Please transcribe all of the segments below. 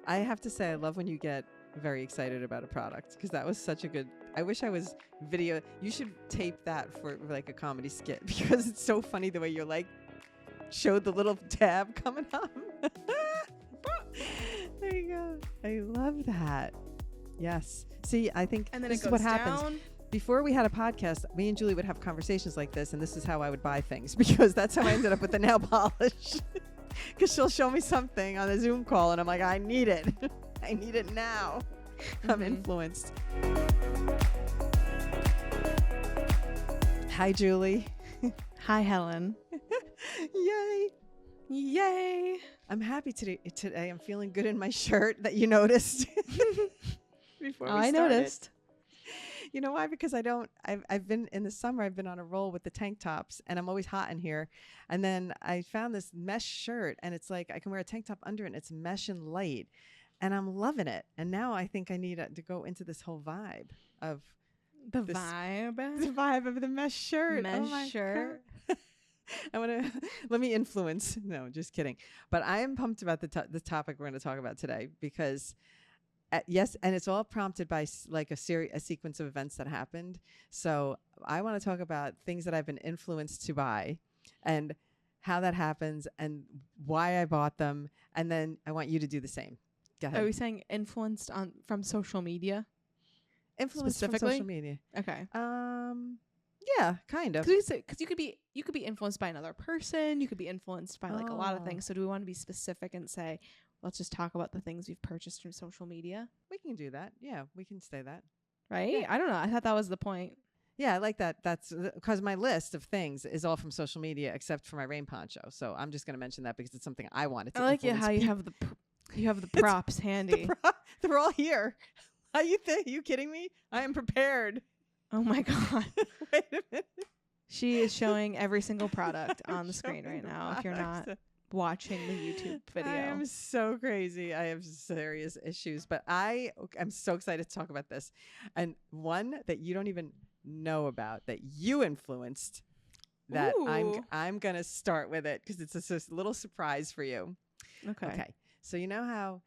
I have to say, I love when you get very excited about a product because that was such a good. I wish I was video. You should tape that for like a comedy skit because it's so funny the way you're like showed the little tab coming up. There you go. I love that. Yes. See, I think And then this it is goes what happens. down. Before we had a podcast, me and Julie would have conversations like this, and this is how I would buy things because that's how I ended up with the nail polish. Because she'll show me something on a Zoom call, and I'm like, I need it. I need it now. I'm influenced. Hi, Julie. Hi, Helen. Yay. Yay. I'm happy today. I'm feeling good in my shirt that you noticed. Before we I started. noticed. You know why? Because I've been in the summer, I've been on a roll with the tank tops and I'm always hot in here. And then I found this mesh shirt and it's like I can wear a tank top under it and it's mesh and light and I'm loving it. And now I think I need to go into this whole vibe of The this- vibe. the vibe of the mesh shirt. Oh my Mesh shirt. God. I want to let me influence. No, just kidding. But I am pumped about the topic we're going to talk about today because yes, and it's all prompted by like a sequence of events that happened. So I want to talk about things that I've been influenced to buy and how that happens and why I bought them. And then I want you to do the same. Go ahead. Are we saying influenced from social media? Influence from specifically? social media. Okay. Yeah, kind of. Because you could be influenced by another person. You could be influenced by like a lot of Oh. things. So do we want to be specific and say, let's just talk about the things we've purchased from social media, We can do that. Yeah, we can say that. right? Yeah. I don't know. I thought that was the point. Yeah, I like that. That's because my list of things is all from social media except for my rain poncho. So I'm just going to mention that because it's something I wanted to I like it influence how you people. have the props handy. They're all here. Are you you kidding me? I am prepared. Oh my god. Wait a minute. She is showing every single product on I'm the screen showing right the now if you're not products. watching the YouTube video. I am so crazy. I have serious issues, but I'm so excited to talk about this. And one that you don't even know about that you influenced that Ooh. I'm going to start with it because it's a little surprise for you. Okay. So you know how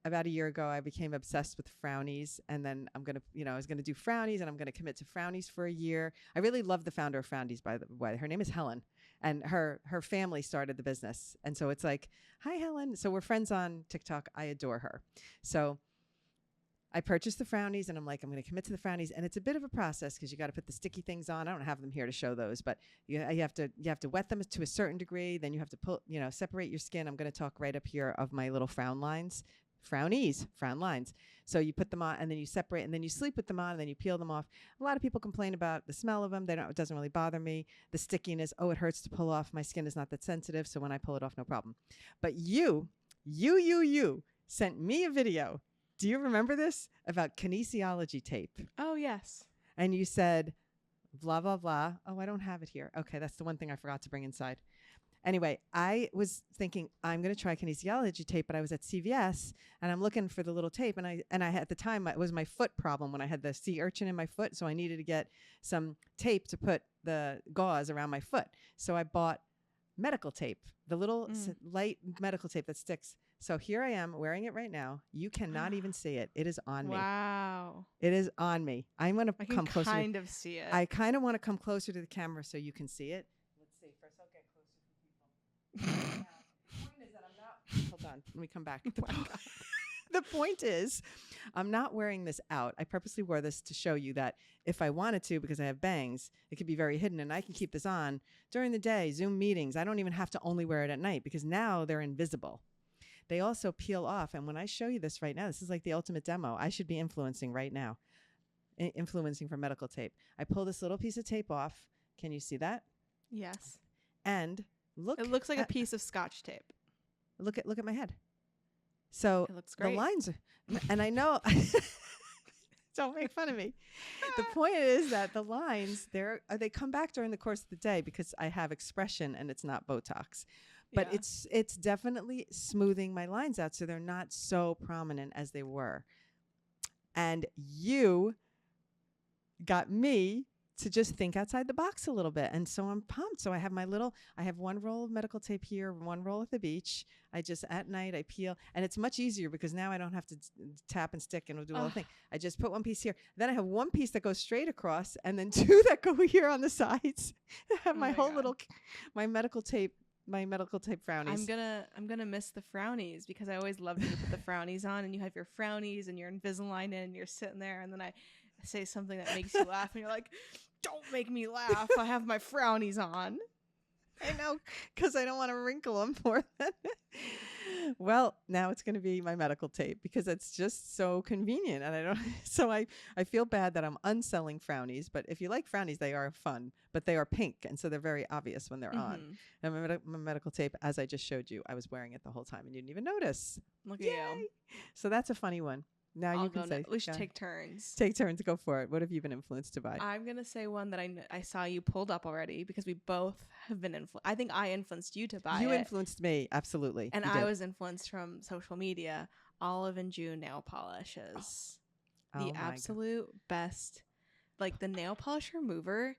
about a year ago I became obsessed with Frownies and then I was going to do Frownies and I'm going to commit to Frownies for a year. I really love the founder of Frownies, by the way. Her name is Helen and her family started the business. And so it's like, hi, Helen. So we're friends on TikTok. I adore her. So I purchased the Frownies and I'm like, I'm going to commit to the Frownies. And it's a bit of a process because you got to put the sticky things on. I don't have them here to show those, but you have to wet them to a certain degree. Then you have to separate your skin. I'm going to talk right up here of my little frown lines. Frownies, frown lines. So you put them on and then you separate and then you sleep with them on and then you peel them off. A lot of people complain about the smell of them. It doesn't really bother me. The stickiness, it hurts to pull off. My skin is not that sensitive. So when I pull it off, no problem. But you sent me a video. Do you remember this? About kinesiology tape. Oh yes. And you said, blah, blah, blah. Oh, I don't have it here. Okay, that's the one thing I forgot to bring inside. Anyway, I was thinking I'm going to try kinesiology tape, but I was at CVS and I'm looking for the little tape. And I at the time it was my foot problem when I had the sea urchin in my foot. So I needed to get some tape to put the gauze around my foot. So I bought medical tape, the little light medical tape that sticks. So here I am wearing it right now. You cannot even see it. It is on me. Wow. It is on me. I'm going to I come can closer. kind of see it. I kind of want to come closer to the camera so you can see it. Let's see. First, I'll get closer to people. Now, the point is that I'm not. Hold on. Let me come back. The point is, I'm not wearing this out. I purposely wore this to show you that if I wanted to, because I have bangs, it could be very hidden, and I can keep this on during the day, Zoom meetings. I don't even have to only wear it at night because now they're invisible. They also peel off, and when I show you this right now, this is like the ultimate demo. I should be influencing right now, influencing for medical tape. I pull this little piece of tape off. Can you see that? Yes. And look. It looks like a piece of Scotch tape. Look at my head. So It looks great. the lines are, and I know, don't make fun of me. The point is that the lines, they come back during the course of the day because I have expression and it's not Botox. But Yeah. it's definitely smoothing my lines out so they're not so prominent as they were. And you got me to just think outside the box a little bit. And so I'm pumped. So I have I have one roll of medical tape here, one roll at the beach. I just, at night, I peel. And it's much easier because now I don't have to tap and stick and do all the thing. I just put one piece here. Then I have one piece that goes straight across and then two that go here on the sides. I have my whole little, my medical tape Frownies. I'm gonna miss the Frownies because I always loved to put the Frownies on, and you have your Frownies and your Invisalign in, and you're sitting there, and then I say something that makes you laugh, and you're like, "Don't make me laugh. I have my Frownies on." I know, because I don't want to wrinkle them more. Well, now it's going to be my medical tape because it's just so convenient, and I don't. So I feel bad that I'm unselling Frownies, but if you like Frownies, they are fun, but they are pink, and so they're very obvious when they're on. And my medical tape, as I just showed you, I was wearing it the whole time, and you didn't even notice. Look at you. So that's a funny one. Now you can say. We should take turns. Take turns. Go for it. What have you been influenced to buy? I'm going to say one that I saw you pulled up already because we both have been influenced. I think I influenced you to buy it. You influenced me. Absolutely. And I was influenced from social media. Olive and June nail polishes. The absolute best. Like the nail polish remover.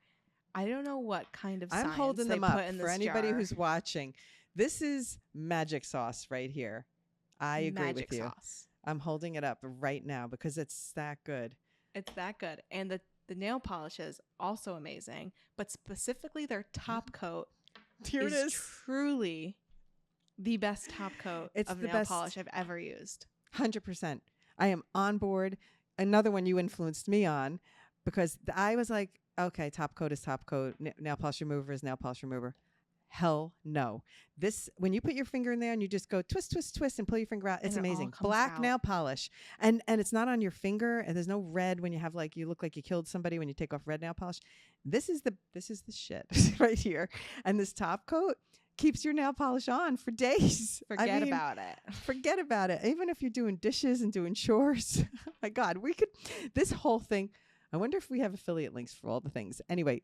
I don't know what kind of science I'm holding they them up put in for this anybody jar. who's watching. This is magic sauce right here. I agree Magic with you. sauce. I'm holding it up right now because it's that good. It's that good. And the nail polishes also amazing, but specifically their top coat Here it is. Truly the best top coat of nail polish I've ever used. 100%. I am on board. Another one you influenced me on because I was like, okay, top coat is top coat. Nail polish remover is nail polish remover. Hell no. This, when you put your finger in there and you just go twist, twist, twist and pull your finger out, it's amazing. Black nail polish. And it's not on your finger and there's no red when you have like, you look like you killed somebody when you take off red nail polish. This is the shit right here. And this top coat keeps your nail polish on for days. Forget about it. Forget about it. Even if you're doing dishes and doing chores. My God, this whole thing. I wonder if we have affiliate links for all the things. Anyway,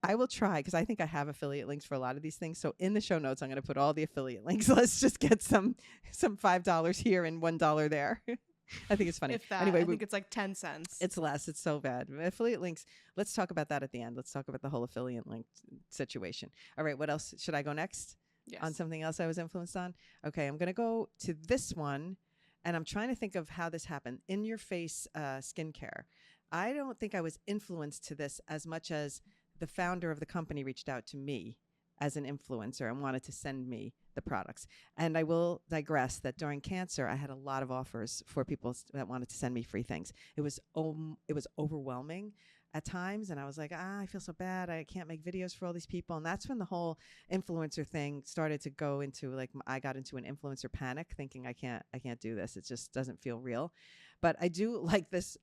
I will try because I think I have affiliate links for a lot of these things. So in the show notes, I'm going to put all the affiliate links. Let's just get some $5 here and $1 there. I think it's funny. If that, anyway, I think it's like 10 cents. It's less. It's so bad. Affiliate links. Let's talk about that at the end. Let's talk about the whole affiliate link situation. All right. What else? Should I go next? Yes. On something else I was influenced on? Okay. I'm going to go to this one. And I'm trying to think of how this happened. In Your Face skincare. I don't think I was influenced to this as much as the founder of the company reached out to me as an influencer and wanted to send me the products. And I will digress that during cancer, I had a lot of offers for people that wanted to send me free things. It was overwhelming at times. And I was like, I feel so bad. I can't make videos for all these people. And that's when the whole influencer thing started to go into like, I got into an influencer panic thinking I can't do this. It just doesn't feel real. But I do like this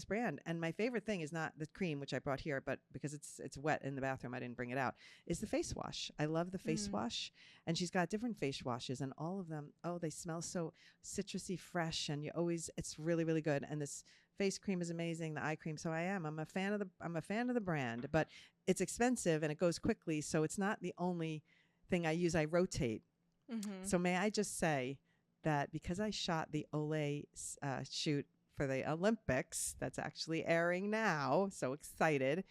brand. And my favorite thing is not the cream, which I brought here, but because it's wet in the bathroom, I didn't bring it out, is the face wash. I love the face wash. And she's got different face washes and all of them, they smell so citrusy fresh. And it's really, really good. And this face cream is amazing. The eye cream. So I'm a fan of the brand, but it's expensive and it goes quickly. So it's not the only thing I use. I rotate. Mm-hmm. So may I just say that because I shot the Olay shoot for the Olympics, that's actually airing now. So excited.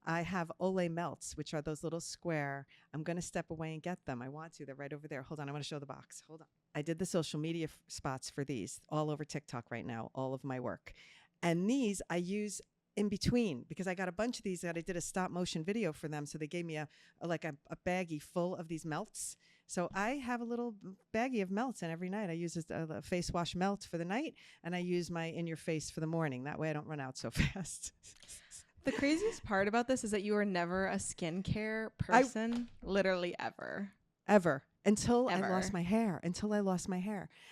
I have Olay melts, which are those little square. I'm going to step away and get them. I want to. They're right over there. Hold on. I want to show the box. Hold on. I did the social media spots for these all over TikTok right now, all of my work. And these I use in between because I got a bunch of these that I did a stop motion video for them. So they gave me a baggie full of these melts. So I have a little baggie of melts, and every night I use a face wash melt for the night, and I use my In Your Face for the morning. That way I don't run out so fast. The craziest part about this is that you are never a skincare person, literally ever. Ever. Until I lost my hair.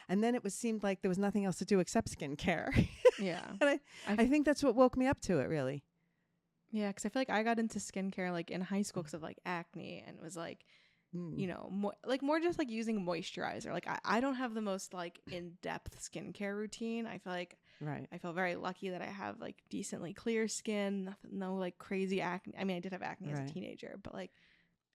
And then it seemed like there was nothing else to do except skincare. Yeah. And I think that's what woke me up to it, really. Yeah, because I feel like I got into skincare like in high school because of like acne, and it was like, you know, more just like using moisturizer. Like I don't have the most like in-depth skincare routine. I feel like I feel very lucky that I have like decently clear skin, no like crazy acne. I mean, I did have acne as a teenager, but like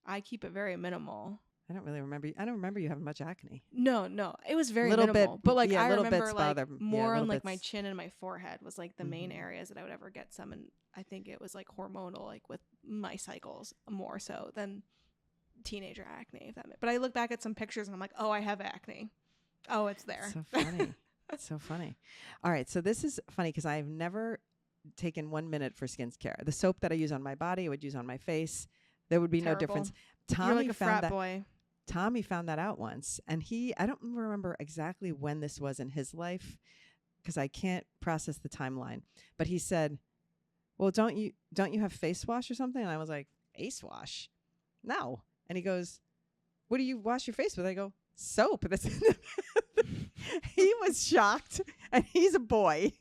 I keep it very minimal. I don't really remember. I don't remember you having much acne. No, it was very Little minimal. bit, but like yeah, I little remember bits like bother. more Yeah, on little like my bits. chin and my forehead was like the main Mhm. areas that I would ever get some, and I think it was like hormonal, like with my cycles more so than teenager acne. If that but I look back at some pictures and I'm like, oh, I have acne. Oh, it's there. So funny. It's so funny. All right, so this is funny because I've never taken 1 minute for skincare. The soap that I use on my body, I would use on my face. There would be no difference. You're like Tommy a found frat that. boy. Tommy found that out once, and I don't remember exactly when this was in his life because I can't process the timeline. But he said, "Well, don't you have face wash or something?" And I was like, "Face wash? No." And he goes, "What do you wash your face with?" I go, "Soap." That's he was shocked, and he's a boy.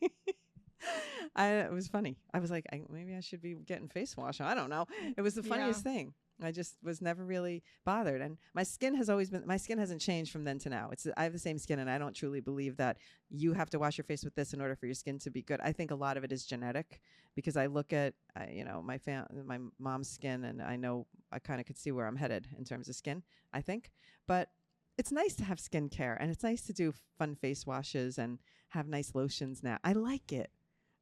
It was funny. I was like, maybe I should be getting face wash. I don't know. It was the funniest thing. I just was never really bothered. And my skin hasn't changed from then to now. I have the same skin, and I don't truly believe that you have to wash your face with this in order for your skin to be good. I think a lot of it is genetic because I look at, my mom's skin, and I know I kind of could see where I'm headed in terms of skin, I think. But it's nice to have skincare, and it's nice to do fun face washes and have nice lotions now. I like it.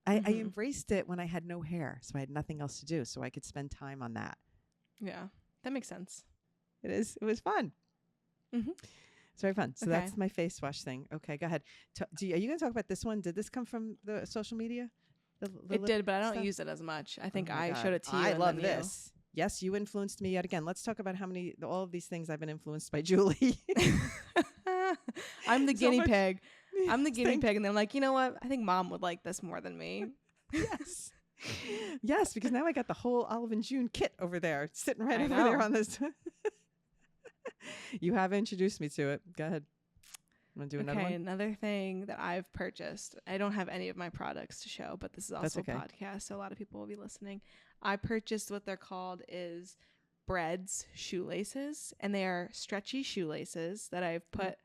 I embraced it when I had no hair, so I had nothing else to do, so I could spend time on that. Yeah, that makes sense. It is. It was fun. Mm-hmm. It's very fun. So that's my face wash thing. Okay, go ahead. Are you going to talk about this one? Did this come from the social media? It did, but I don't use it as much. I think I showed it to you. I love this. Yes, you influenced me yet again. Let's talk about all of these things I've been influenced by Julie. I'm the guinea pig. I'm the guinea pig, and then I'm like, you know what? I think Mom would like this more than me. Yes. Yes, because now I got the whole Olive and June kit over there, sitting right over there on this. You have introduced me to it. Go ahead. Want to do another one? Okay, another thing that I've purchased. I don't have any of my products to show, but this is also a podcast, so a lot of people will be listening. I purchased what they're called is Breads shoelaces, and they are stretchy shoelaces that I've put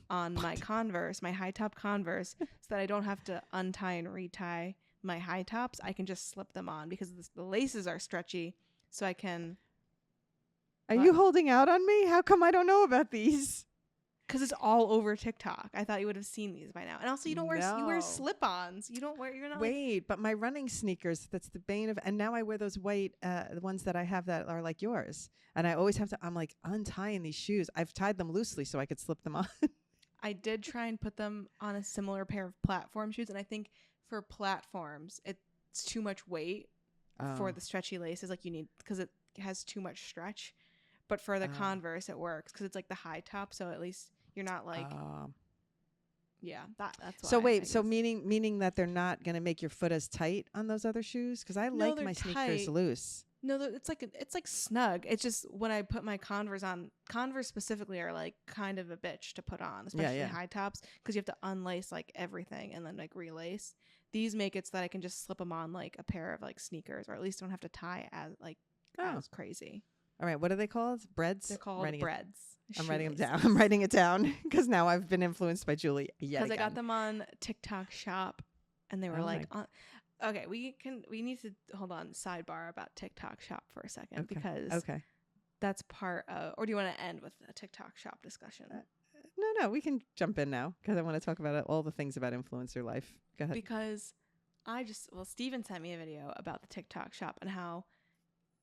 on my Converse, my high top Converse, so that I don't have to untie and retie my high tops. I can just slip them on because the laces are stretchy, so I can. Are you holding out on me? How come I don't know about these? Because it's all over TikTok. I thought you would have seen these by now. And also, you don't wear you wear slip-ons. You don't wear. You're not. Wait, but my running sneakers. That's the bane of. And now I wear those white, the ones that I have that are like yours. And I always have to. I'm like untying these shoes. I've tied them loosely so I could slip them on. I did try and put them on a similar pair of platform shoes, and I think for platforms, it's too much weight for the stretchy laces. Like you need because it has too much stretch. But for the Converse, it works because it's like the high top, so at least you're not like. Yeah, that's why. So wait, so meaning that they're not gonna make your foot as tight on those other shoes? Because I like my sneakers loose. No, it's like snug. It's just when I put my Converse on, Converse specifically are like kind of a bitch to put on, especially high tops, because you have to unlace like everything and then like relace. These make it so that I can just slip them on like a pair of like sneakers, or at least don't have to tie as crazy. All right, what are they called? Breads? They're called Breads. I'm writing them down. I'm writing it down because now I've been influenced by Julie yet again. Because I got them on TikTok Shop, and they were okay, we need to hold on. Sidebar about TikTok Shop for a second because that's part of. Or do you want to end with a TikTok Shop discussion? No, we can jump in now because I want to talk about all the things about influencer life. Go ahead. Because Steven sent me a video about the TikTok Shop and how,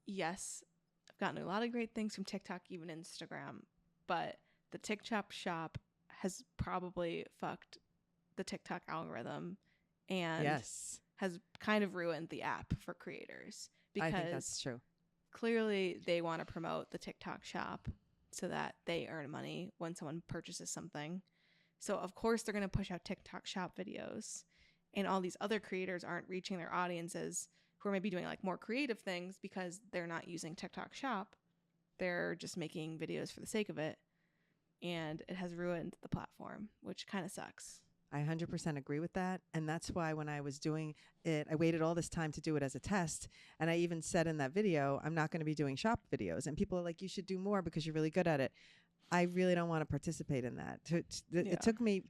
yes, I've gotten a lot of great things from TikTok, even Instagram, but the TikTok Shop has probably fucked the TikTok algorithm and has kind of ruined the app for creators. Because I think that's true. Clearly they want to promote the TikTok Shop so that they earn money when someone purchases something. So of course they're going to push out TikTok Shop videos, and all these other creators aren't reaching their audiences who are maybe doing like more creative things because they're not using TikTok Shop. They're just making videos for the sake of it. And it has ruined the platform, which kind of sucks. I 100% agree with that. And that's why when I was doing it, I waited all this time to do it as a test. And I even said in that video, I'm not going to be doing shop videos. And people are like, you should do more because you're really good at it. I really don't want to participate in that. It took me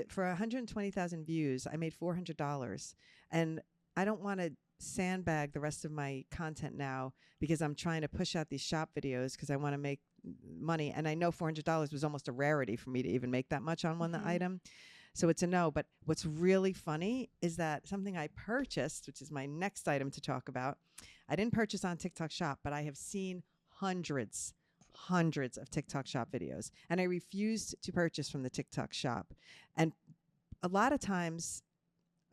for 120,000 views. I made $400. And I don't want to sandbag the rest of my content now because I'm trying to push out these shop videos because I want to make money. And I know $400 was almost a rarity for me to even make that much on one item. So it's a no. But what's really funny is that something I purchased, which is my next item to talk about, I didn't purchase on TikTok Shop, but I have seen hundreds of TikTok Shop videos. And I refused to purchase from the TikTok Shop. And a lot of times,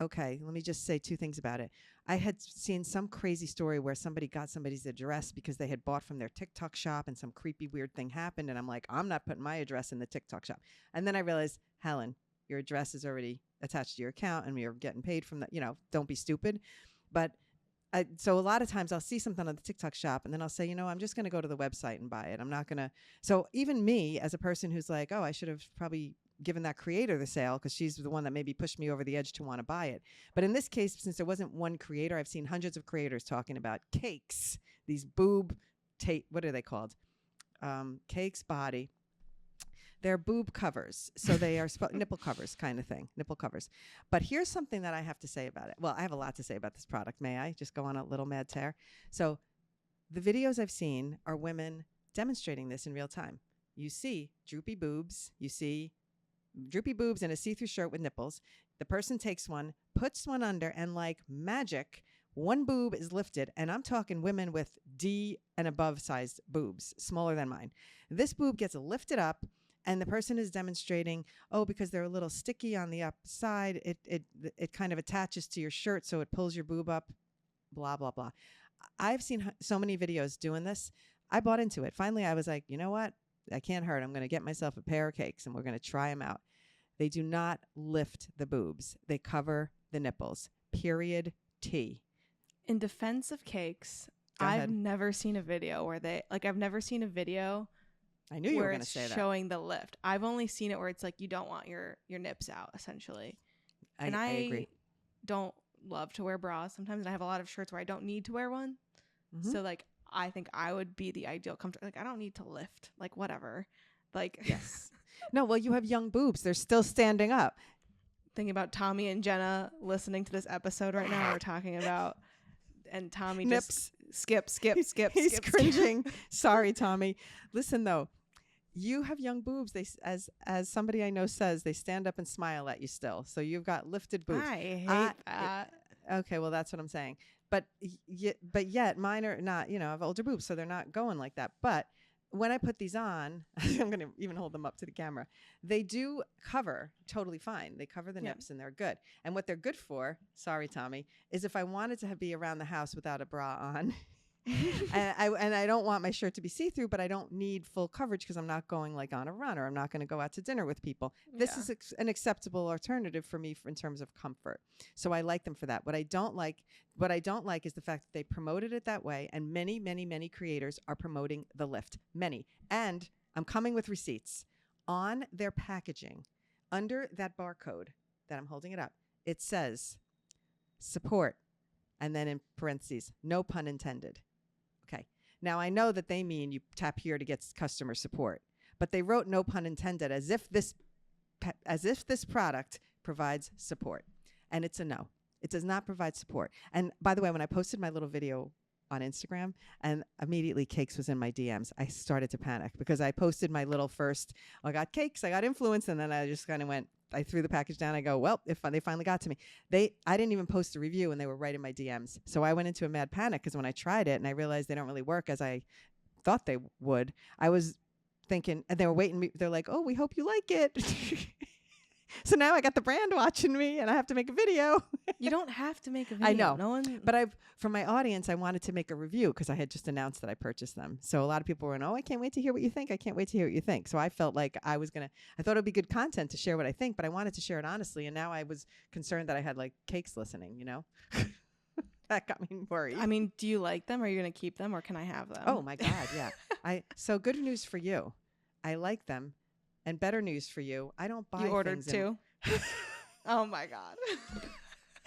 okay, let me just say two things about it. I had seen some crazy story where somebody got somebody's address because they had bought from their TikTok Shop and some creepy weird thing happened. And I'm like, I'm not putting my address in the TikTok Shop. And then I realized, Helen, your address is already attached to your account and you're getting paid from that. Don't be stupid. But so a lot of times I'll see something on the TikTok Shop and then I'll say, I'm just going to go to the website and buy it. I'm not going to. So even me as a person who's like, oh, I should have probably given that creator the sale because she's the one that maybe pushed me over the edge to want to buy it. But in this case, since there wasn't one creator, I've seen hundreds of creators talking about cakes, these what are they called? Cakes body. They're boob covers. So they are nipple covers kind of thing, nipple covers. But here's something that I have to say about it. Well, I have a lot to say about this product. May I just go on a little mad tear? So the videos I've seen are women demonstrating this in real time. You see droopy boobs. You see droopy boobs and a see-through shirt with nipples. The person takes one, puts one under, and like magic, one boob is lifted. And I'm talking women with D and above sized boobs, smaller than mine. This boob gets lifted up. And the person is demonstrating, because they're a little sticky on the upside, it kind of attaches to your shirt, so it pulls your boob up, blah, blah, blah. I've seen so many videos doing this. I bought into it. Finally, I was like, you know what? I can't hurt. I'm going to get myself a pair of cakes, and we're going to try them out. They do not lift the boobs. They cover the nipples. Period. T. In defense of cakes, I've never seen a video where I've never seen a video I knew you were going to say that. Showing the lift. I've only seen it where it's like you don't want your nips out, essentially. I agree. Don't love to wear bras sometimes, and I have a lot of shirts where I don't need to wear one. Mm-hmm. So I think I would be the ideal comfort. I don't need to lift. Whatever. Yes. No, well, you have young boobs. They're still standing up. Thinking about Tommy and Jenna listening to this episode right now. We're talking about, and Tommy nips. Skip. He's cringing. Sorry, Tommy. Listen though. You have young boobs. They, as somebody I know says, they stand up and smile at you still. So you've got lifted boobs. I hate that. Okay, well that's what I'm saying. But yet mine are not. I have older boobs, so they're not going like that. But when I put these on, I'm going to even hold them up to the camera. They do cover totally fine. They cover the nips and they're good. And what they're good for, sorry Tommy, is if I wanted to be around the house without a bra on. and I don't want my shirt to be see-through, but I don't need full coverage because I'm not going on a run or I'm not going to go out to dinner with people. This is an acceptable alternative for me in terms of comfort. So I like them for that. What I don't like is the fact that they promoted it that way, and many, many, many creators are promoting the lift. Many. And I'm coming with receipts. On their packaging, under that barcode that I'm holding it up, it says support, and then in parentheses, no pun intended. Okay. Now I know that they mean you tap here to get customer support, but they wrote no pun intended as if this product provides support, and it's a no. It does not provide support. And by the way, when I posted my little video on Instagram and immediately cakes was in my DMs, I started to panic because I posted my little first, I got cakes, I got influence, and then I just kind of went, I threw the package down. I go, well, they finally got to me. I didn't even post a review and they were right in my DMs. So I went into a mad panic because when I tried it and I realized they don't really work as I thought they would, I was thinking, and they were waiting. They're like, oh, we hope you like it. So now I got the brand watching me and I have to make a video. You don't have to make a video. I know. No one. But for my audience, I wanted to make a review because I had just announced that I purchased them. So a lot of people were, I can't wait to hear what you think. I can't wait to hear what you think. So I felt like I thought it would be good content to share what I think, but I wanted to share it honestly. And now I was concerned that I had cakes listening, That got me worried. I mean, do you like them? Are you going to keep them or can I have them? Oh my God. Yeah. So good news for you. I like them. And better news for you, I don't buy. You ordered two? Oh my God.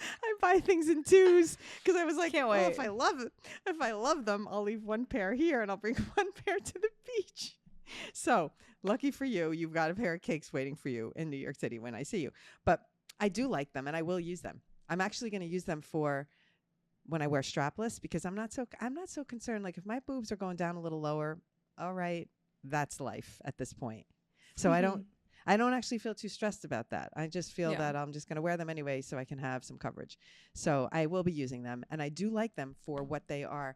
I buy things in twos because I was like, can't wait. If I love them, I'll leave one pair here and I'll bring one pair to the beach. So lucky for you, you've got a pair of cakes waiting for you in New York City when I see you. But I do like them and I will use them. I'm actually going to use them for when I wear strapless, because I'm not so concerned. Like if my boobs are going down a little lower, all right, that's life at this point. So I don't actually feel too stressed about that. I just feel that I'm just going to wear them anyway so I can have some coverage. So I will be using them, and I do like them for what they are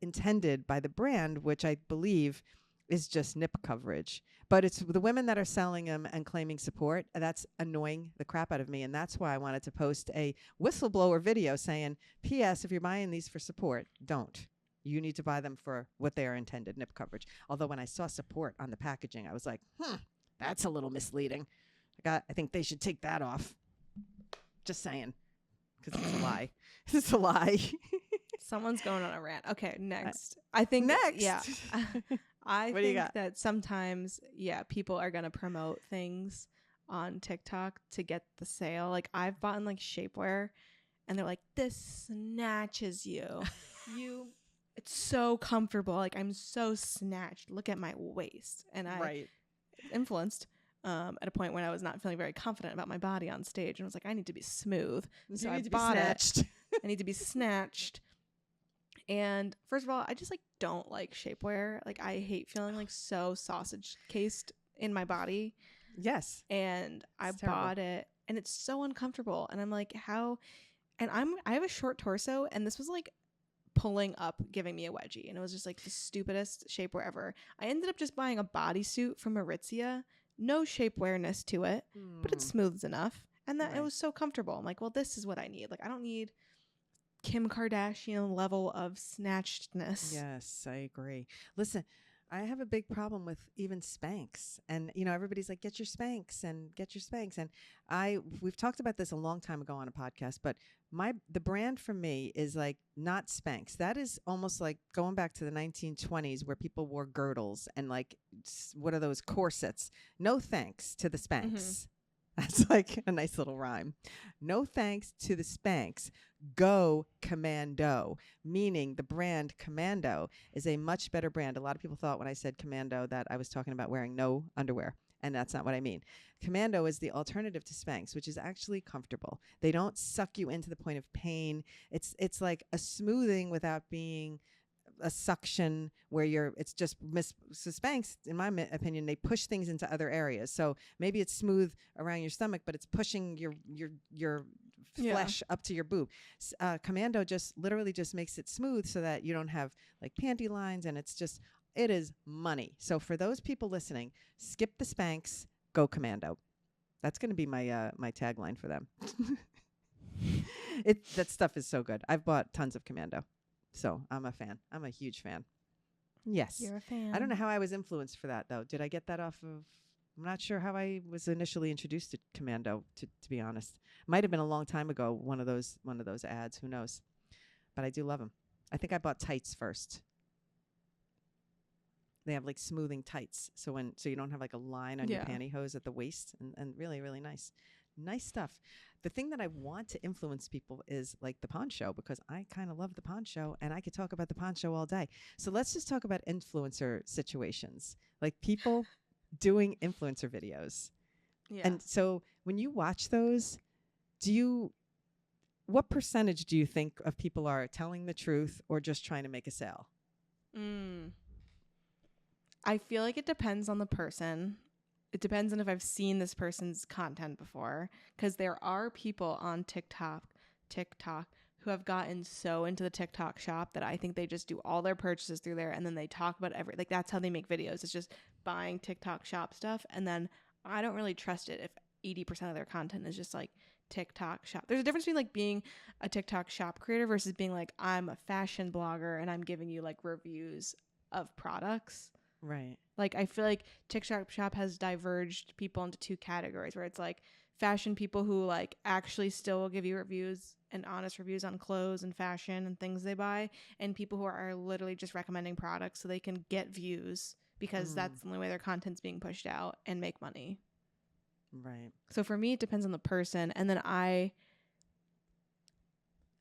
intended by the brand, which I believe is just nip coverage. But it's the women that are selling them and claiming support. That's annoying the crap out of me. And that's why I wanted to post a whistleblower video saying, P.S. if you're buying these for support, don't. You need to buy them for what they are intended, nip coverage. Although when I saw support on the packaging, I was like, that's a little misleading. I think they should take that off. Just saying. Because it's a lie. It's a lie. Someone's going on a rant. Okay, next. I think next. Yeah. I think that sometimes, people are going to promote things on TikTok to get the sale. Like I've bought like shapewear and they're like, this snatches you. It's so comfortable. Like I'm so snatched. Look at my waist. And I influenced at a point when I was not feeling very confident about my body on stage. And I was like, I need to be smooth. So I bought it. I need to be snatched. And first of all, I just like don't like shapewear. Like I hate feeling like so sausage cased in my body. Yes. And I bought it and it's so uncomfortable. And I'm like, how? And I have a short torso and this was like pulling up, giving me a wedgie. And it was just like the stupidest shapewear ever. I ended up just buying a bodysuit from Aritzia. No shapewearness to it, but it smooths enough. And that it was so comfortable. I'm like, well, this is what I need. Like I don't need Kim Kardashian level of snatchedness. Yes, I agree. Listen, I have a big problem with even Spanx. And, everybody's like, get your Spanx. And we've talked about this a long time ago on a podcast, but the brand for me is like not Spanx. That is almost like going back to the 1920s where people wore girdles and like, what are those corsets? No thanks to the Spanx. That's like a nice little rhyme. No thanks to the Spanx. Go Commando, meaning the brand Commando is a much better brand. A lot of people thought when I said Commando that I was talking about wearing no underwear, and that's not what I mean. Commando is the alternative to Spanx, which is actually comfortable. They don't suck you into the point of pain. It's like a smoothing without being a suction where it's just so Spanx, in my opinion, they push things into other areas. So maybe it's smooth around your stomach, but it's pushing your flesh up to your boob. Commando literally just makes it smooth so that you don't have like panty lines, and it is money. So for those people listening, skip the Spanx, go Commando. That's going to be my my tagline for them. That stuff is so good. I've bought tons of Commando. So I'm a fan. I'm a huge fan. Yes. You're a fan. I don't know how I was influenced for that, though. Did I get that off of... I'm not sure how I was initially introduced to Commando, to be honest. Might have been a long time ago, one of those ads. Who knows? But I do love them. I think I bought tights first. They have like smoothing tights. So you don't have like a line on your pantyhose at the waist. And really, really nice. Nice stuff. The thing that I want to influence people is like the Poncho, because I kind of love the Poncho and I could talk about the Poncho all day. So let's just talk about influencer situations, like people doing influencer videos. Yeah. And so when you watch those, what percentage do you think of people are telling the truth or just trying to make a sale? I feel like it depends on the person. It depends on if I've seen this person's content before, because there are people on TikTok who have gotten so into the TikTok shop that I think they just do all their purchases through there, and then they talk about like that's how they make videos. It's just buying TikTok shop stuff, and then I don't really trust it if 80% of their content is just like TikTok shop. There's a difference between like being a TikTok shop creator versus being like, I'm a fashion blogger and I'm giving you like reviews of products. Right. Like, I feel like TikTok shop has diverged people into two categories where it's like fashion people who like actually still will give you reviews and honest reviews on clothes and fashion and things they buy, and people who are literally just recommending products so they can get views because that's the only way their content's being pushed out and make money. Right. So for me, it depends on the person. And then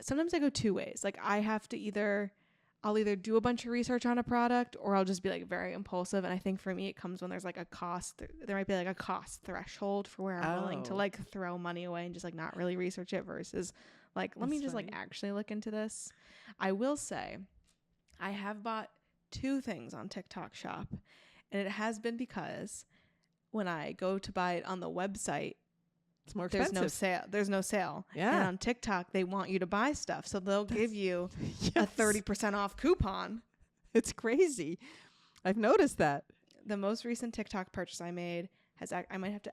sometimes I go two ways. Like I'll either do a bunch of research on a product or I'll just be like very impulsive. And I think for me, it comes when there's like a cost. There might be like a cost threshold for where I'm willing to like throw money away and just like not really research it versus Like, let me just like actually look into this. I will say I have bought 2 things on TikTok Shop, and it has been because when I go to buy it on the website, it's more expensive. There's no sale. Yeah. And on TikTok, they want you to buy stuff. So they'll give you a 30% off coupon. It's crazy. I've noticed that. The most recent TikTok purchase I made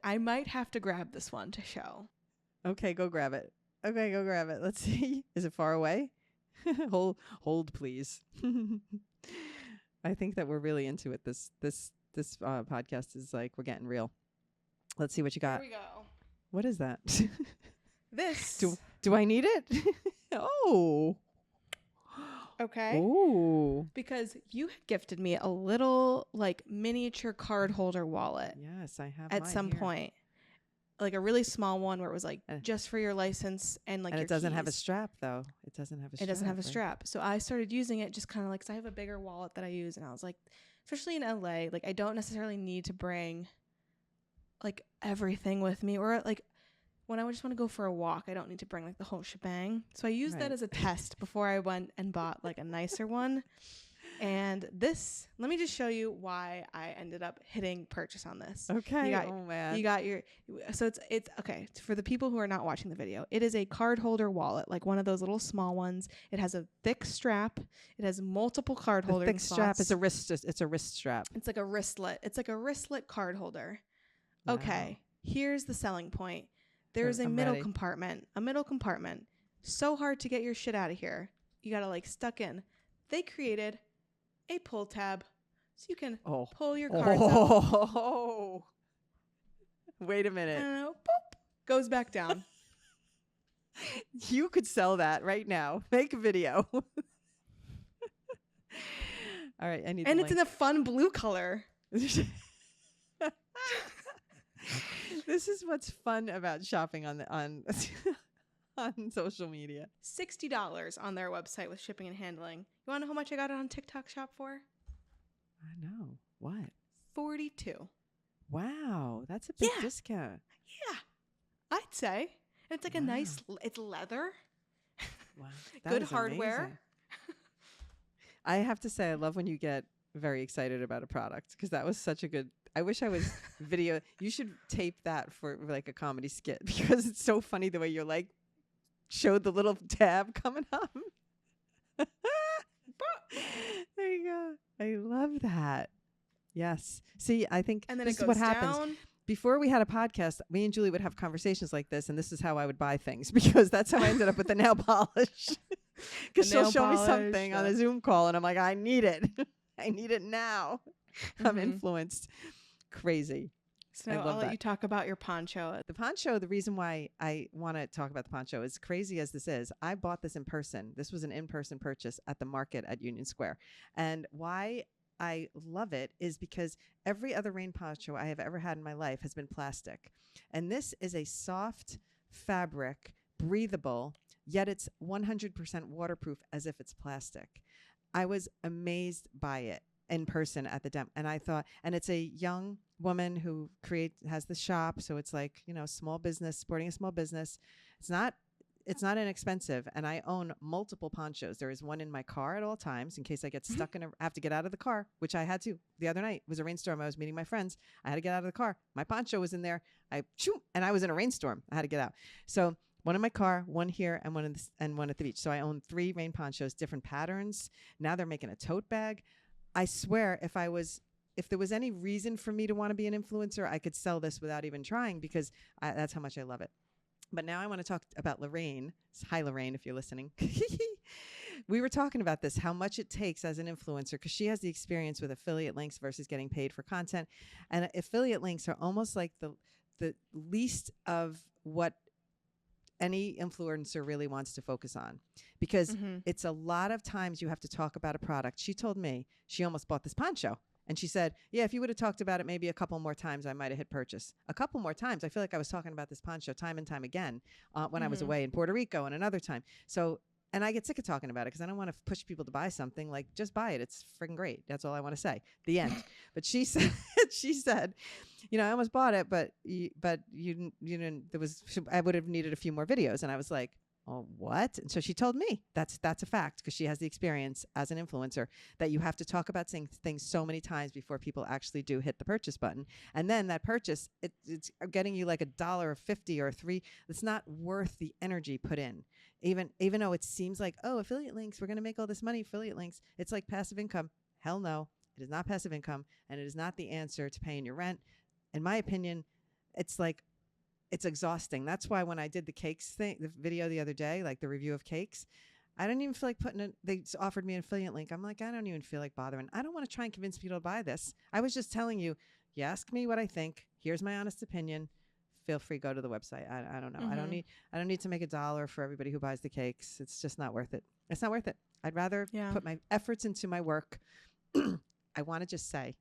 I might have to grab this one to show. Okay, go grab it. Let's see. Is it far away? Hold, please. I think that we're really into it. This podcast is like, we're getting real. Let's see what you got. Here we go. What is that? This. Do I need it? Oh. Okay. Ooh. Because you had gifted me a little like miniature card holder wallet. Yes, I have. At some point. Like a really small one where it was like just for your license and like and your it doesn't keys. have a strap though. It doesn't have a strap. So I started using it just kind of like, cause I have a bigger wallet that I use, and I was like, especially in LA, like I don't necessarily need to bring like everything with me, or like when I just want to go for a walk, I don't need to bring like the whole shebang. So I used that as a test before I went and bought like a nicer one. And this, let me just show you why I ended up hitting purchase on this. Okay. Oh man. You got your, so it's okay. For the people who are not watching the video, it is a card holder wallet, like one of those little small ones. It has a thick strap. It has multiple card holders. Thick strap is a wrist. It's a wrist strap. It's like a wristlet. It's like a wristlet card holder. Wow. Okay. Here's the selling point. There's a middle compartment. A middle compartment. So hard to get your shit out of here. You got to like stuck in. They created a pull tab so you can pull your cards out. Wait a minute. Boop, goes back down. You could sell that right now. Make a video. All right, I need. And it's in a fun blue color. This is what's fun about shopping on on social media. $60 on their website with shipping and handling. You want to know how much I got it on TikTok Shop for? I know. What? $42. Wow, that's a big discount. Yeah, I'd say. And it's like a nice, it's leather. Wow. Good hardware. I have to say, I love when you get very excited about a product, because that was such a good, I wish I was video. You should tape that for like a comedy skit, because it's so funny the way you're like, showed the little tab coming up. There you go. I love that. Yes. See, I think and then this is what happens. Before we had a podcast, me and Julie would have conversations like this, and this is how I would buy things, because that's how I ended up with the nail polish. Because she'll show me something on a Zoom call, and I'm like, I need it. I need it now. I'm influenced. Crazy. So I'll let you talk about your poncho. The poncho, the reason why I want to talk about the poncho, as crazy as this is, I bought this in person. This was an in-person purchase at the market at Union Square. And why I love it is because every other rain poncho I have ever had in my life has been plastic. And this is a soft fabric, breathable, yet it's 100% waterproof as if it's plastic. I was amazed by it in person at the demo. And I thought, and it's a young woman who has the shop. So it's like, small business, supporting a small business. It's not inexpensive. And I own multiple ponchos. There is one in my car at all times in case I get stuck I have to get out of the car, which I had to the other night. It was a rainstorm. I was meeting my friends. I had to get out of the car. My poncho was in there. And I was in a rainstorm. I had to get out. So one in my car, one here, and one at the beach. So I own 3 rain ponchos, different patterns. Now they're making a tote bag. I swear, if there was any reason for me to want to be an influencer, I could sell this without even trying, because that's how much I love it. But now I want to talk about Lorraine. Hi, Lorraine, if you're listening. We were talking about this, how much it takes as an influencer, because she has the experience with affiliate links versus getting paid for content. And affiliate links are almost like the least of what any influencer really wants to focus on, because it's a lot of times you have to talk about a product. She told me she almost bought this poncho, and she said, yeah, if you would have talked about it maybe a couple more times, I might have hit purchase. A couple more times. I feel like I was talking about this poncho time and time again when I was away in Puerto Rico, and another time. So, and I get sick of talking about it because I don't want to push people to buy something. Like, just buy it. It's freaking great. That's all I want to say. The end. But she said, I almost bought it, but you didn't. I would have needed a few more videos. And I was like, oh, what? And so she told me that's a fact, because she has the experience as an influencer, that you have to talk about things so many times before people actually do hit the purchase button. And then that purchase, it's getting you like $1 or 50 or $3. It's not worth the energy put in. Even though it seems like, oh, affiliate links, we're going to make all this money, affiliate links. It's like passive income. Hell no, it is not passive income, and it is not the answer to paying your rent. In my opinion, it's like, it's exhausting. That's why when I did the cakes thing, the video the other day, like the review of cakes, I didn't even feel like putting it. They offered me an affiliate link. I'm like, I don't even feel like bothering. I don't want to try and convince people to buy this. I was just telling you, you ask me what I think. Here's my honest opinion. Feel free, go to the website. I don't know. I don't need to make $1 for everybody who buys the cakes. It's just not worth it. It's not worth it. I'd rather put my efforts into my work. I want to just say,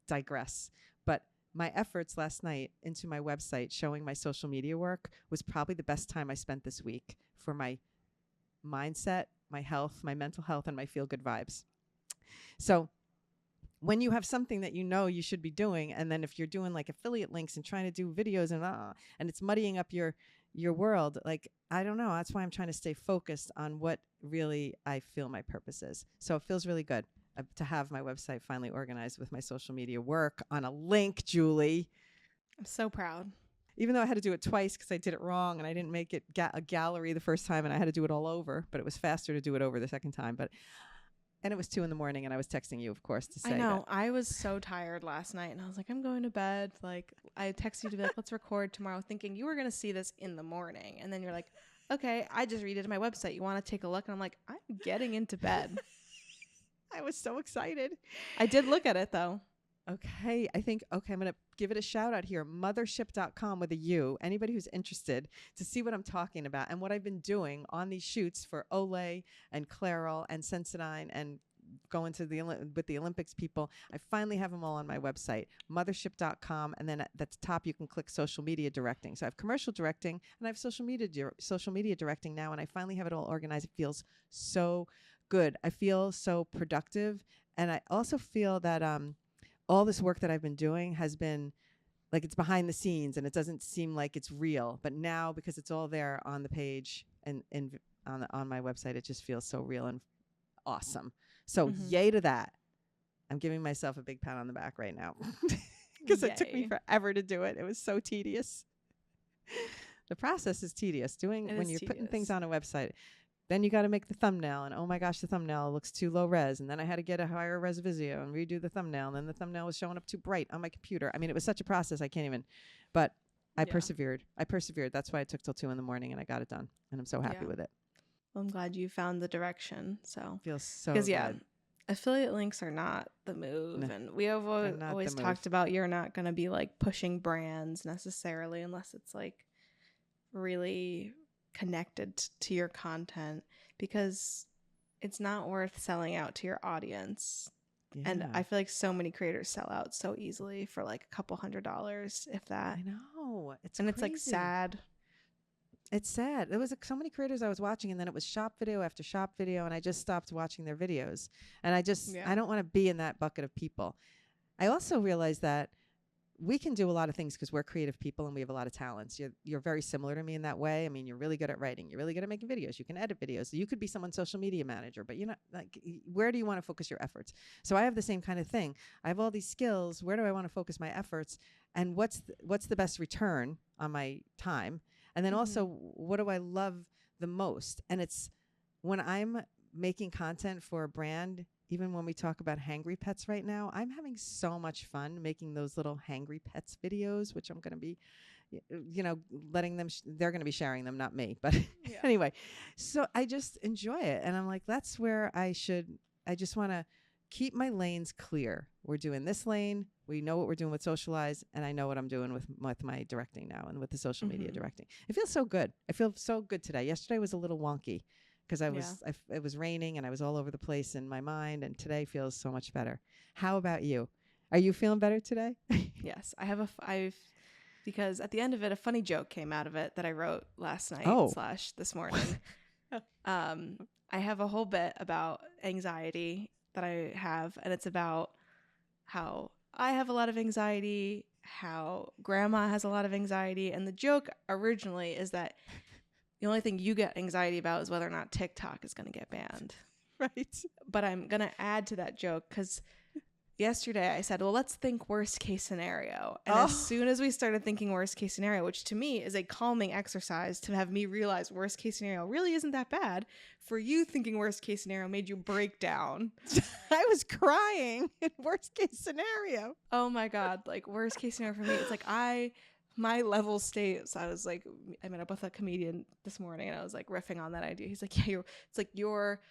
digress, but my efforts last night into my website showing my social media work was probably the best time I spent this week for my mindset, my health, my mental health, and my feel-good vibes. So when you have something that you know you should be doing, and then if you're doing like affiliate links and trying to do videos and it's muddying up your world, like, I don't know. That's why I'm trying to stay focused on what really I feel my purpose is. So it feels really good to have my website finally organized with my social media work on a link, Julie. I'm so proud. Even though I had to do it twice because I did it wrong and I didn't make it a gallery the first time and I had to do it all over, but it was faster to do it over the second time. And it was 2 a.m. and I was texting you, of course, to say I know. I was so tired last night and I was like, I'm going to bed. Like, I texted you to be like, let's record tomorrow, thinking you were going to see this in the morning. And then you're like, okay, I just redid my website. You want to take a look? And I'm like, I'm getting into bed. I was so excited. I did look at it, though. Okay. I'm going to give it a shout out here. Mothership.com with a U. Anybody who's interested to see what I'm talking about and what I've been doing on these shoots for Olay and Clairol and Sensodyne and going to with the Olympics people. I finally have them all on my website, mothership.com. And then at the top, you can click social media directing. So I have commercial directing and I have social media directing now. And I finally have it all organized. It feels so good. I feel so productive. And I also feel that all this work that I've been doing has been like, it's behind the scenes and it doesn't seem like it's real. But now, because it's all there on the page and on my website, it just feels so real and awesome. So yay to that. I'm giving myself a big pat on the back right now because it took me forever to do it. It was so tedious. The process is tedious. When you're putting things on a website, then you got to make the thumbnail, and oh my gosh, the thumbnail looks too low res. And then I had to get a higher res Visio and redo the thumbnail. And then the thumbnail was showing up too bright on my computer. I mean, it was such a process. I can't even, but I persevered. That's why it took till 2 a.m. and I got it done. And I'm so happy with it. Well, I'm glad you found the direction. So feels so good. Because affiliate links are not the move. No, and we have always talked about you're not going to be like pushing brands necessarily unless it's like really connected to your content, because it's not worth selling out to your audience. Yeah. And I feel like so many creators sell out so easily for like a couple $100, if that. I know. It's like sad. It's sad. There was so many creators I was watching, and then it was shop video after shop video, and I just stopped watching their videos. And I don't want to be in that bucket of people. I also realized that we can do a lot of things because we're creative people and we have a lot of talents. You're very similar to me in that way. I mean, you're really good at writing. You're really good at making videos. You can edit videos. You could be someone's social media manager, but you're not like, where do you want to focus your efforts? So I have the same kind of thing. I have all these skills. Where do I want to focus my efforts? And what's the best return on my time? And then also, what do I love the most? And it's when I'm making content for a brand, even when we talk about hangry pets right now, I'm having so much fun making those little hangry pets videos, which I'm going to be, letting them, they're going to be sharing them, not me. But anyway, so I just enjoy it. And I'm like, that's where I just want to keep my lanes clear. We're doing this lane. We know what we're doing with Socialize, and I know what I'm doing with my directing now and with the social media directing. It feels so good. I feel so good today. Yesterday was a little wonky because it was raining and I was all over the place in my mind, and today feels so much better. How about you? Are you feeling better today? Yes, because at the end of it, a funny joke came out of it that I wrote last night / this morning. I have a whole bit about anxiety that I have, and it's about how I have a lot of anxiety, how grandma has a lot of anxiety. And the joke originally is that the only thing you get anxiety about is whether or not TikTok is going to get banned. Right. But I'm going to add to that joke because yesterday I said, well, let's think worst case scenario. And as soon as we started thinking worst case scenario, which to me is a calming exercise to have me realize worst case scenario really isn't that bad, for you thinking worst case scenario made you break down. I was crying in worst case scenario. Oh my God. Like worst case scenario for me, it's like my level states. I was like, I met up with a comedian this morning and I was like riffing on that idea. He's like, yeah, it's like your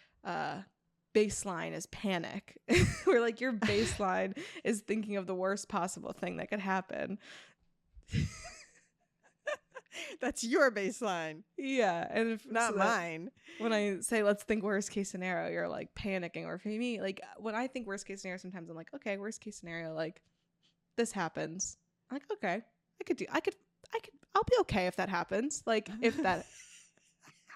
baseline is panic. Where like your baseline is thinking of the worst possible thing that could happen. That's your baseline. Yeah. And if, not so mine. When I say let's think worst case scenario, you're like panicking. Or for me, like when I think worst case scenario, sometimes I'm like, okay, worst case scenario, like this happens. I'm like, okay, I'll be okay if that happens. Like if that.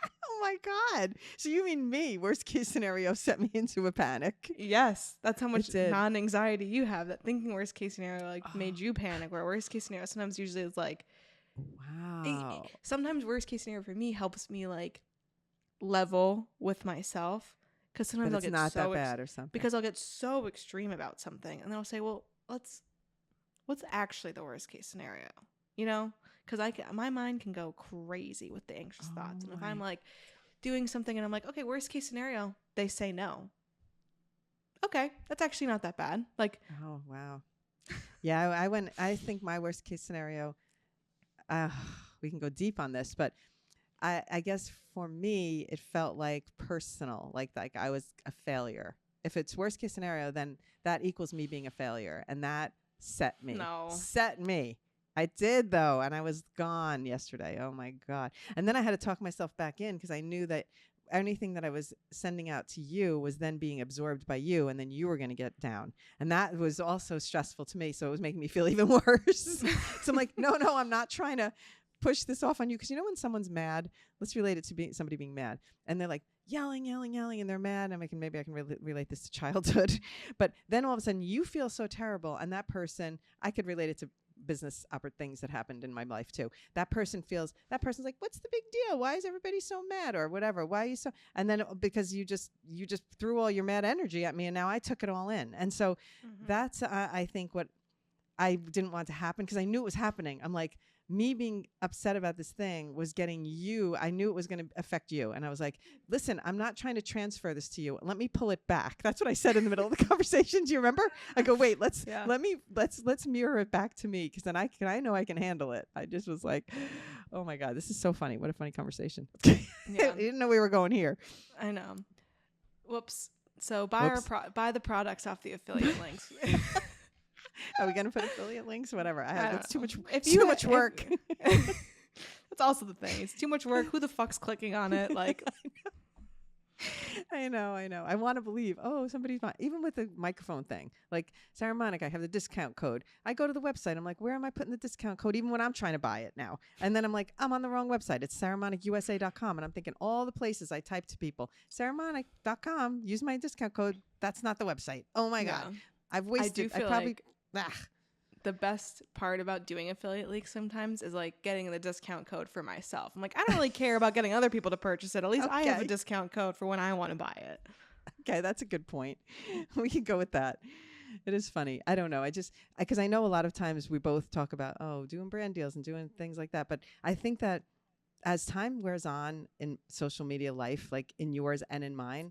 Oh my God. So you mean me? Worst case scenario set me into a panic. Yes. That's how much non-anxiety you have. That thinking worst case scenario like made you panic. Where worst case scenario sometimes usually is like, wow. Sometimes worst case scenario for me helps me like level with myself. Because sometimes I'll get not that bad or something. Because I'll get so extreme about something. And then I'll say, well, what's actually the worst case scenario? You know? Because my mind can go crazy with the anxious thoughts. And if I'm like doing something and I'm like, okay, worst case scenario, they say no. Okay, that's actually not that bad. Like, oh, wow. Yeah, I think my worst case scenario, we can go deep on this, but I guess for me, it felt like personal, like I was a failure. If it's worst case scenario, then that equals me being a failure. And that set me. Set me. I did, though, and I was gone yesterday. Oh, my God. And then I had to talk myself back in because I knew that anything that I was sending out to you was then being absorbed by you, and then you were going to get down. And that was also stressful to me, so it was making me feel even worse. So I'm like, no, I'm not trying to push this off on you. Because you know when someone's mad, let's relate it to somebody being mad, and they're like yelling, and they're mad. And maybe I can relate this to childhood. But then all of a sudden you feel so terrible, and that person, I could relate it to business things that happened in my life too. That person's like, what's the big deal? Why is everybody so mad or whatever? Why are you so? And then because you just threw all your mad energy at me, and now I took it all in. And so that's I think what I didn't want to happen, because I knew it was happening. I'm like, me being upset about this thing was getting you. I knew it was going to affect you. And I was like, listen, I'm not trying to transfer this to you. Let me pull it back. That's what I said in the middle of the conversation. Do you remember? I go, wait, let's mirror it back to me. Cause then I know I can handle it. I just was like, oh my God, this is so funny. What a funny conversation. Yeah. I didn't know we were going here. I know. Whoops. So buy the products off the affiliate links. Are we gonna put affiliate links? Whatever. It's too much. It's too much work. That's also the thing. It's too much work. Who the fuck's clicking on it? Like, I know. I want to believe. Oh, somebody's not. Even with the microphone thing, like Saramonic, I have the discount code. I go to the website. I'm like, where am I putting the discount code? Even when I'm trying to buy it now, and then I'm like, I'm on the wrong website. It's Saramonicusa.com, and I'm thinking all the places I type to people, Saramonic.com. Use my discount code. That's not the website. Oh my God. I've wasted. I do feel like the best part about doing affiliate links sometimes is like getting the discount code for myself. I'm like, I don't really care about getting other people to purchase it. At least I have a discount code for when I want to buy it. Okay, that's a good point. We can go with that. It is funny. I don't know. Because I know a lot of times we both talk about, doing brand deals and doing things like that. But I think that as time wears on in social media life, like in yours and in mine,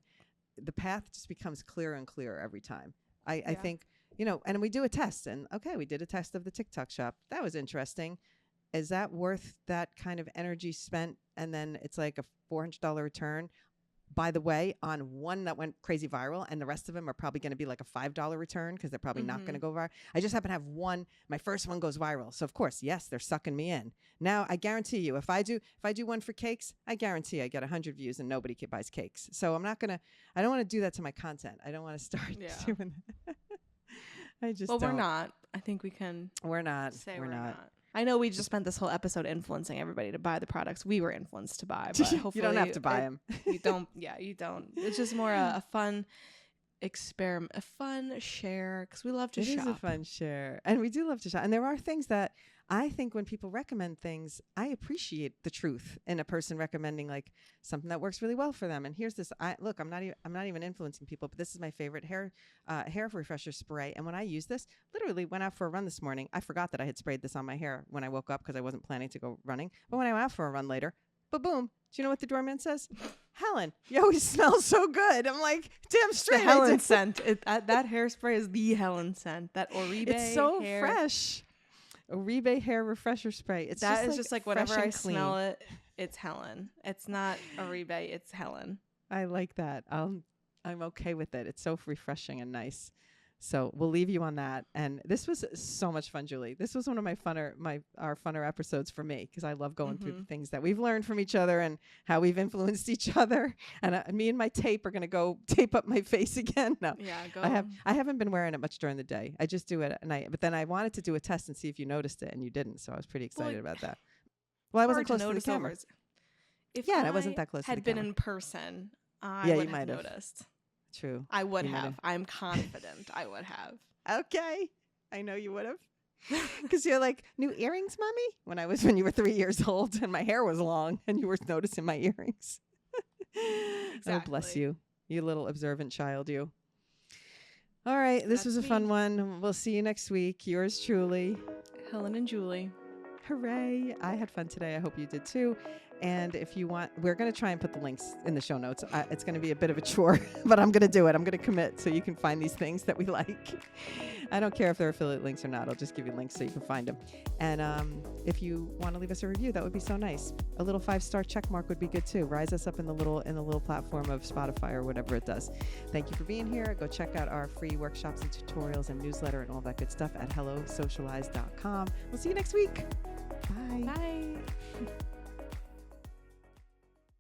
the path just becomes clearer and clearer every time. I think, and we do a test, and we did a test of the TikTok shop. That was interesting. Is that worth that kind of energy spent? And then it's like a $400 return. By the way, on one that went crazy viral, and the rest of them are probably going to be like a $5 return because they're probably not going to go viral. I just happen to have one. My first one goes viral, so of course, yes, they're sucking me in. Now, I guarantee you, if I do one for cakes, I guarantee I get 100 views and nobody buys cakes. So I don't want to do that to my content. I don't want to start doing that. We're not. I think we can. We're not. We're not. I know we just spent this whole episode influencing everybody to buy the products we were influenced to buy, but hopefully you don't have to buy them. You don't. Yeah, you don't. It's just more a fun experiment, a fun share, because we love to shop. It is a fun share, and we do love to shop. And there are things that I think when people recommend things, I appreciate the truth in a person recommending like something that works really well for them. And here's this. Look, I'm not even influencing people, but this is my favorite hair refresher spray. And when I use this, literally went out for a run this morning. I forgot that I had sprayed this on my hair when I woke up because I wasn't planning to go running. But when I went out for a run later, boom. Do you know what the doorman says? Helen, you always smell so good. I'm like, damn straight. The Helen scent. That hairspray is the Helen scent. That Oribe. It's so fresh. Oribe hair refresher spray. It's just like whenever I smell it, it's Helen. It's not Oribe, it's Helen. I like that. I'm okay with it. It's so refreshing and nice. So we'll leave you on that. And this was so much fun, Julie. This was one of our funner episodes for me because I love going through the things that we've learned from each other and how we've influenced each other. And me and my tape are going to go tape up my face again. No, yeah, go. I haven't been wearing it much during the day. I just do it at night. But then I wanted to do a test and see if you noticed it, and you didn't. So I was pretty excited about that. Well, I wasn't close to the camera. I wasn't that close to the camera. Had been in person, I would have noticed. True. I would have. I'm confident I would have. Okay. I know you would have. Because you're like, new earrings, mommy? When you were 3 years old and my hair was long and you were noticing my earrings. Exactly. Oh, bless you. You little observant child, you. All right. This was a fun one. We'll see you next week. Yours truly, Helen and Julie. Hooray. I had fun today. I hope you did too. And if you want, we're going to try and put the links in the show notes. It's going to be a bit of a chore, but I'm going to do it. I'm going to commit so you can find these things that we like. I don't care if they're affiliate links or not. I'll just give you links so you can find them. And if you want to leave us a review, that would be so nice. A little 5-star check mark would be good too. Rise us up in the little platform of Spotify or whatever it does. Thank you for being here. Go check out our free workshops and tutorials and newsletter and all that good stuff at hellosocialize.com. We'll see you next week. Bye. Bye.